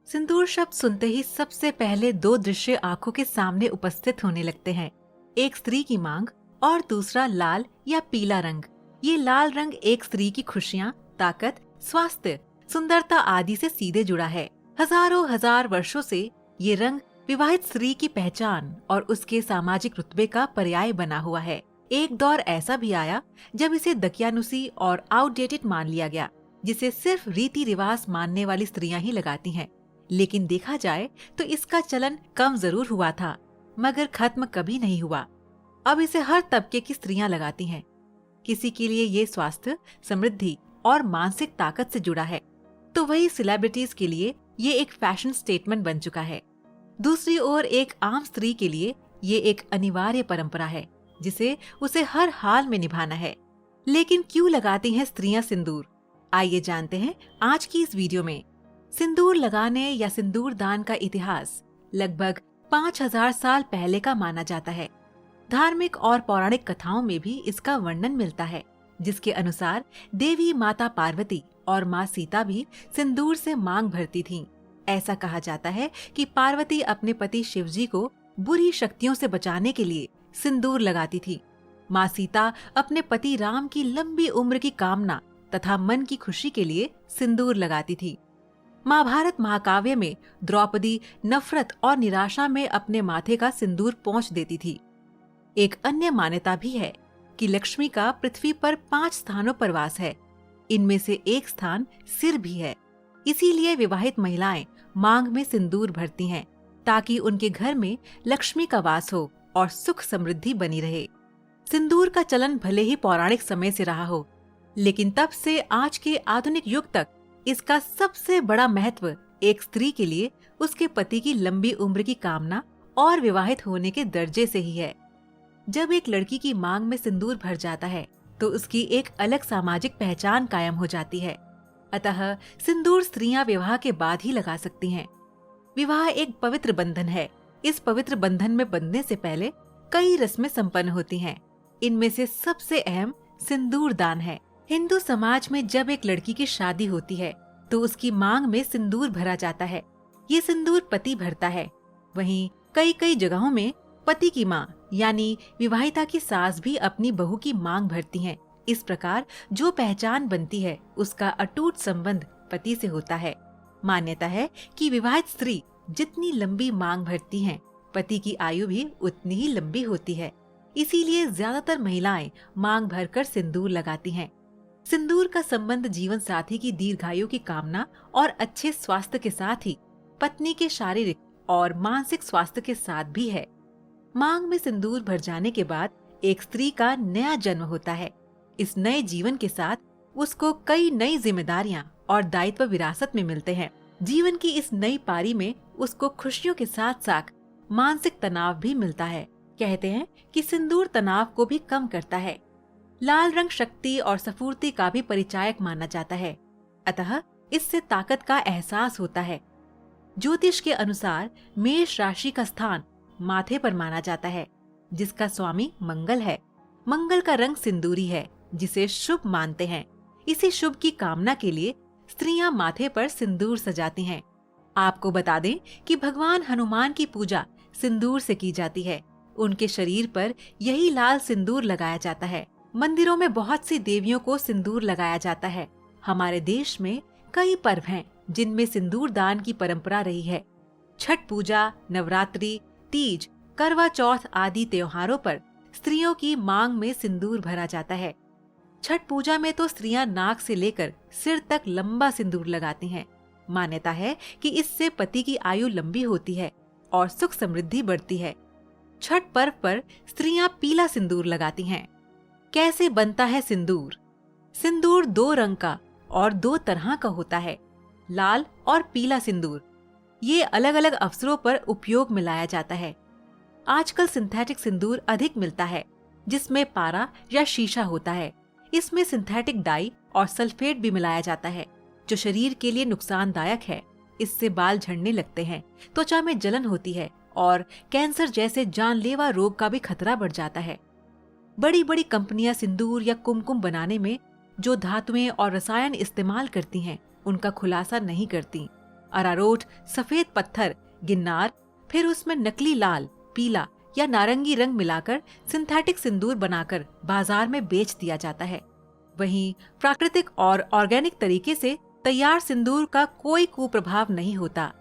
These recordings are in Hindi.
सिंदूर शब्द सुनते ही सबसे पहले दो दृश्य आंखों के सामने उपस्थित होने लगते हैं। एक स्त्री की मांग और दूसरा लाल या पीला रंग। ये लाल रंग एक स्त्री की खुशियाँ, ताकत, स्वास्थ्य, सुंदरता आदि से सीधे जुड़ा है। हजारों हजार वर्षों से ये रंग विवाहित स्त्री की पहचान और उसके सामाजिक रुतबे का पर्याय बना हुआ है। एक दौर ऐसा भी आया जब इसे दकियानुसी और आउटडेटेड मान लिया गया, जिसे सिर्फ रीति रिवाज मानने वाली स्त्रियां ही लगाती हैं। लेकिन देखा जाए तो इसका चलन कम जरूर हुआ था, मगर खत्म कभी नहीं हुआ। अब इसे हर तबके की स्त्रियां लगाती हैं। किसी के लिए ये स्वास्थ्य, समृद्धि और मानसिक ताकत से जुड़ा है, तो वही सेलिब्रिटीज के लिए ये एक फैशन स्टेटमेंट बन चुका है। दूसरी ओर एक आम स्त्री के लिए ये एक अनिवार्य परंपरा है, जिसे उसे हर हाल में निभाना है। लेकिन क्यों लगाती हैं स्त्रियां सिंदूर? आइए जानते हैं आज की इस वीडियो में। सिंदूर लगाने या सिंदूर दान का इतिहास लगभग 5000 साल पहले का माना जाता है। धार्मिक और पौराणिक कथाओं में भी इसका वर्णन मिलता है, जिसके अनुसार देवी माता पार्वती और माँ सीता भी सिंदूर से मांग भरती थीं। ऐसा कहा जाता है कि पार्वती अपने पति शिवजी को बुरी शक्तियों से बचाने के लिए सिंदूर लगाती थी। माँ सीता अपने पति राम की लंबी उम्र की कामना तथा मन की खुशी के लिए सिंदूर लगाती थी। महाभारत महाकाव्य में द्रौपदी नफरत और निराशा में अपने माथे का सिंदूर पोंछ देती थी। एक अन्य मान्यता भी है कि लक्ष्मी का पृथ्वी पर 5 स्थानों पर वास है। इनमें से एक स्थान सिर भी है। इसीलिए विवाहित महिलाएं मांग में सिंदूर भरती हैं, ताकि उनके घर में लक्ष्मी का वास हो और सुख समृद्धि बनी रहे। सिंदूर का चलन भले ही पौराणिक समय से रहा हो, लेकिन तब से आज के आधुनिक युग तक इसका सबसे बड़ा महत्व एक स्त्री के लिए उसके पति की लंबी उम्र की कामना और विवाहित होने के दर्जे से ही है। जब एक लड़की की मांग में सिंदूर भर जाता है, तो उसकी एक अलग सामाजिक पहचान कायम हो जाती है। अतः सिंदूर स्त्रियां विवाह के बाद ही लगा सकती हैं। विवाह एक पवित्र बंधन है। इस पवित्र बंधन में बंधने से पहले कई रस्में संपन्न होती हैं। इनमें से सबसे अहम सिंदूर दान है। हिंदू समाज में जब एक लड़की की शादी होती है, तो उसकी मांग में सिंदूर भरा जाता है। ये सिंदूर पति भरता है। वहीं कई जगहों में पति की माँ यानी विवाहिता की सास भी अपनी बहू की मांग भरती हैं। इस प्रकार जो पहचान बनती है, उसका अटूट संबंध पति से होता है। मान्यता है कि विवाहित स्त्री जितनी लंबी मांग भरती हैं, पति की आयु भी उतनी ही लंबी होती है। इसीलिए ज्यादातर महिलाएं मांग भरकर सिंदूर लगाती हैं। सिंदूर का संबंध जीवन साथी की दीर्घायु की कामना और अच्छे स्वास्थ्य के साथ ही पत्नी के शारीरिक और मानसिक स्वास्थ्य के साथ भी है। मांग में सिंदूर भर जाने के बाद एक स्त्री का नया जन्म होता है। इस नए जीवन के साथ उसको कई नई जिम्मेदारियां और दायित्व विरासत में मिलते हैं। जीवन की इस नई पारी में उसको खुशियों के साथ साथ मानसिक तनाव भी मिलता है। कहते हैं कि सिंदूर तनाव को भी कम करता है। लाल रंग शक्ति और स्फूर्ति का भी परिचायक माना जाता है, अतः इससे ताकत का एहसास होता है। ज्योतिष के अनुसार मेष राशि का स्थान माथे पर माना जाता है, जिसका स्वामी मंगल है। मंगल का रंग सिंदूरी है, जिसे शुभ मानते हैं। इसी शुभ की कामना के लिए स्त्रियां माथे पर सिंदूर सजाती हैं। आपको बता दें कि भगवान हनुमान की पूजा सिंदूर से की जाती है। उनके शरीर पर यही लाल सिंदूर लगाया जाता है। मंदिरों में बहुत सी देवियों को सिंदूर लगाया जाता है। हमारे देश में कई पर्व हैं जिनमें सिंदूर दान की परंपरा रही है। छठ पूजा, नवरात्रि, तीज, करवा चौथ आदि त्योहारों पर स्त्रियों की मांग में सिंदूर भरा जाता है। छठ पूजा में तो स्त्रियां नाक से लेकर सिर तक लंबा सिंदूर लगाती हैं। मान्यता है कि इससे पति की आयु लंबी होती है और सुख समृद्धि बढ़ती है। छठ पर्व पर स्त्रियां पीला सिंदूर लगाती हैं। कैसे बनता है सिंदूर? सिंदूर 2 रंग का और 2 तरह का होता है, लाल और पीला सिंदूर। ये अलग अलग अवसरों पर उपयोग में लाया जाता है। आजकल सिंथेटिक सिंदूर अधिक मिलता है, जिसमें पारा या शीशा होता है। इसमें सिंथेटिक डाई और सल्फेट भी मिलाया जाता है, जो शरीर के लिए नुकसानदायक है। इससे बाल झड़ने लगते हैं, त्वचा में जलन होती है और कैंसर जैसे जानलेवा रोग का भी खतरा बढ़ जाता है। बड़ी बड़ी कंपनियां सिंदूर या कुमकुम बनाने में जो धातुएं और रसायन इस्तेमाल करती हैं, उनका खुलासा नहीं करती। अरारोट, सफेद पत्थर, गिन्नार, फिर उसमें नकली लाल, पीला या नारंगी रंग मिलाकर सिंथेटिक सिंदूर बनाकर बाजार में बेच दिया जाता है। वहीं प्राकृतिक और ऑर्गेनिक तरीके से तैयार सिंदूर का कोई कुप्रभाव नहीं होता।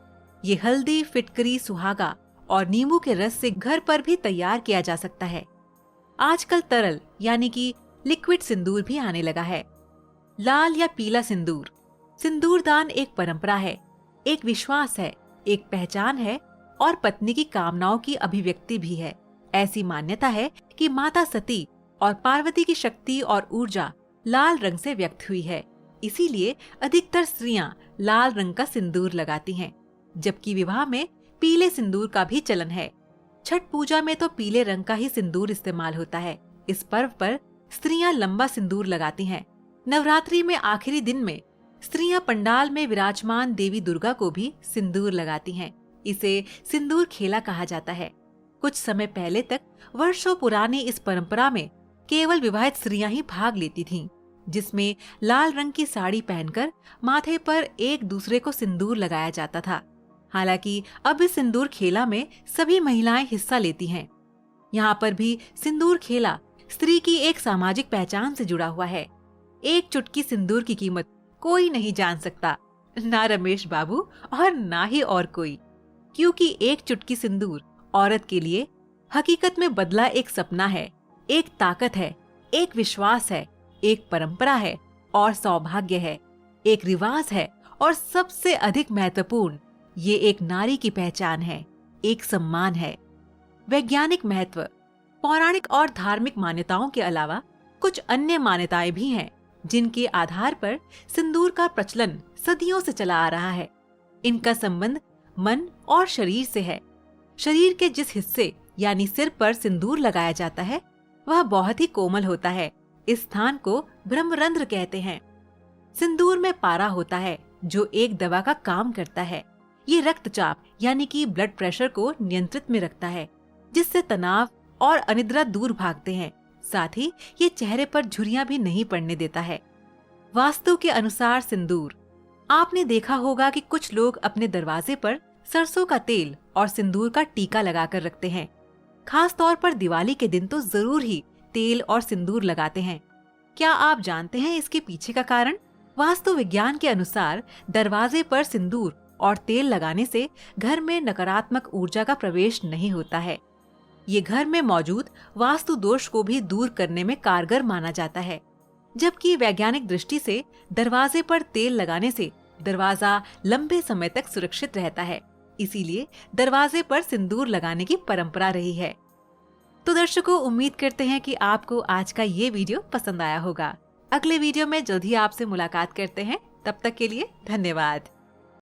ये हल्दी, फिटकरी, सुहागा और नींबू के रस से घर पर भी तैयार किया जा सकता है। आजकल तरल यानी कि लिक्विड सिंदूर भी आने लगा है। लाल या पीला सिंदूर। सिंदूर दान एक परंपरा है, एक विश्वास है, एक पहचान है और पत्नी की कामनाओं की अभिव्यक्ति भी है। ऐसी मान्यता है कि माता सती और पार्वती की शक्ति और ऊर्जा लाल रंग से व्यक्त हुई है। इसीलिए अधिकतर स्त्रियां लाल रंग का सिंदूर लगाती हैं, जबकि विवाह में पीले सिंदूर का भी चलन है। छठ पूजा में तो पीले रंग का ही सिंदूर इस्तेमाल होता है। इस पर्व पर स्त्रियां लंबा सिंदूर लगाती हैं। नवरात्रि में आखिरी दिन में स्त्रियां पंडाल में विराजमान देवी दुर्गा को भी सिंदूर लगाती हैं। इसे सिंदूर खेला कहा जाता है। कुछ समय पहले तक वर्षों पुरानी इस परंपरा में केवल विवाहित स्त्रियां ही भाग लेती थीं, जिसमें लाल रंग की साड़ी पहनकर माथे पर एक दूसरे को सिंदूर लगाया जाता था। हालांकि अब इस सिंदूर खेला में सभी महिलाएं हिस्सा लेती हैं। यहाँ पर भी सिंदूर खेला स्त्री की एक सामाजिक पहचान से जुड़ा हुआ है। एक चुटकी सिंदूर की कीमत कोई नहीं जान सकता, ना रमेश बाबू और ना ही और कोई, क्योंकि एक चुटकी सिंदूर औरत के लिए हकीकत में बदला एक सपना है, एक ताकत है, एक विश्वास है, एक परंपरा है और सौभाग्य है, एक रिवाज है और सबसे अधिक महत्वपूर्ण, ये एक नारी की पहचान है, एक सम्मान है। वैज्ञानिक महत्व। पौराणिक और धार्मिक मान्यताओं के अलावा कुछ अन्य मान्यताएं भी हैं, जिनके आधार पर सिंदूर का प्रचलन सदियों से चला आ रहा है। इनका संबंध मन और शरीर से है। शरीर के जिस हिस्से यानी सिर पर सिंदूर लगाया जाता है वह बहुत ही कोमल होता है। इस स्थान को ब्रह्मरंध्र कहते हैं। सिंदूर में पारा होता है जो एक दवा का काम करता है। ये रक्तचाप यानी कि ब्लड प्रेशर को नियंत्रित में रखता है, जिससे तनाव और अनिद्रा दूर भागते हैं। साथ ही ये चेहरे पर झुर्रियां भी नहीं पड़ने देता है। वास्तु के अनुसार सिंदूर। आपने देखा होगा कि कुछ लोग अपने दरवाजे पर सरसों का तेल और सिंदूर का टीका लगाकर रखते हैं। खास तौर पर दिवाली के दिन तो जरूर ही तेल और सिंदूर लगाते हैं। क्या आप जानते हैं इसके पीछे का कारण? वास्तु विज्ञान के अनुसार दरवाजे पर सिंदूर और तेल लगाने से घर में नकारात्मक ऊर्जा का प्रवेश नहीं होता है। ये घर में मौजूद वास्तु दोष को भी दूर करने में कारगर माना जाता है। जबकि वैज्ञानिक दृष्टि से दरवाजे पर तेल लगाने से दरवाजा लंबे समय तक सुरक्षित रहता है। इसीलिए दरवाजे पर सिंदूर लगाने की परंपरा रही है। तो दर्शकों, उम्मीद करते हैं कि आपको आज का ये वीडियो पसंद आया होगा। अगले वीडियो में जल्द ही आपसे मुलाकात करते हैं। तब तक के लिए धन्यवाद।